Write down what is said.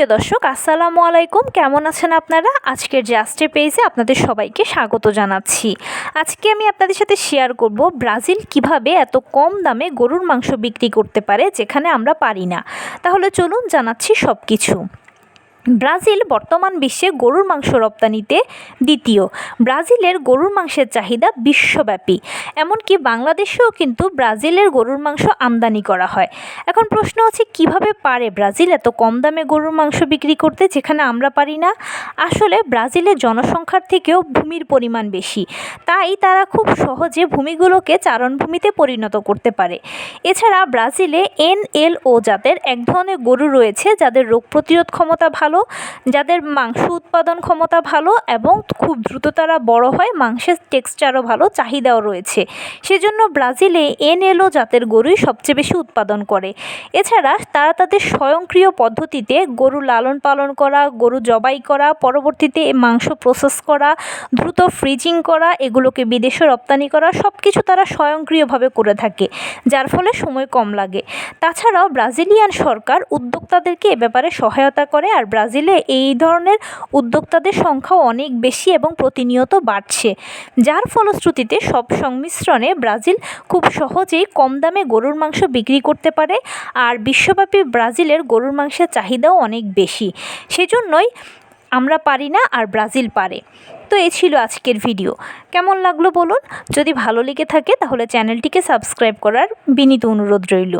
প্রিয় দর্শক, আসসালামু আলাইকুম। কেমন আছেন আপনারা? আজকের জাস্টে পেজে আপনাদের সবাইকে স্বাগত জানাচ্ছি। আজকে আমি আপনাদের সাথে শেয়ার করব ব্রাজিল কিভাবে এত কম দামে গরুর মাংস বিক্রি করতে পারে যেখানে আমরা পারি না। তাহলে চলুন জানাচ্ছি সব কিছু। ব্রাজিল বর্তমান বিশ্বে গরুর মাংস রপ্তানিতে দ্বিতীয়। ব্রাজিলের গরুর মাংসের চাহিদা বিশ্বব্যাপী, এমনকি বাংলাদেশেও কিন্তু ব্রাজিলের গরুর মাংস আমদানি করা হয়। এখন প্রশ্ন হচ্ছে, কিভাবে পারে ব্রাজিল এত কম দামে গরুর মাংস বিক্রি করতে যেখানে আমরা পারি না? আসলে ব্রাজিলের জনসংখ্যার থেকেও ভূমির পরিমাণ বেশি, তাই তারা খুব সহজে ভূমিগুলোকে চারণভূমিতে পরিণত করতে পারে। এছাড়া ব্রাজিলে NLO জাতের এক ধরনের গরু রয়েছে যাদের রোগ প্রতিরোধ ক্ষমতা ভালো, যাদের মাংস উৎপাদন ক্ষমতা ভালো এবং খুব দ্রুত তারা বড় হয়, মাংসের টেক্সচারও ভালো, চাহিদাও রয়েছে। সেজন্য ব্রাজিলে NLO জাতের গরুই সবচেয়ে বেশি উৎপাদন করে। এছাড়া তারা তাদের স্বয়ংক্রিয় পদ্ধতিতে গরু লালন পালন করা, গরু জবাই করা, পরবর্তীতে মাংস প্রসেস করা, দ্রুত ফ্রিজিং করা, এগুলোকে বিদেশে রপ্তানি করা, সব কিছু তারা স্বয়ংক্রিয়ভাবে করে থাকে, যার ফলে সময় কম লাগে। তাছাড়াও ব্রাজিলিয়ান সরকার উদ্যোক্তাদেরকে এ ব্যাপারে সহায়তা করে, আর ব্রাজিলে এই ধরনের উদ্যোক্তাদের সংখ্যাও অনেক বেশি এবং প্রতিনিয়ত বাড়ছে, যার ফলশ্রুতিতে সব সংমিশ্রণে ব্রাজিল খুব সহজেই কম দামে গরুর মাংস বিক্রি করতে পারে। আর বিশ্বব্যাপী ব্রাজিলের গরুর মাংসের চাহিদাও অনেক বেশি, সেজন্যই আমরা পারি না আর ব্রাজিল পারে। তো এই ছিল আজকের ভিডিও। কেমন লাগলো বলুন? যদি ভালো লেগে থাকে তাহলে চ্যানেলটিকে সাবস্ক্রাইব করার বিনীত অনুরোধ রইল।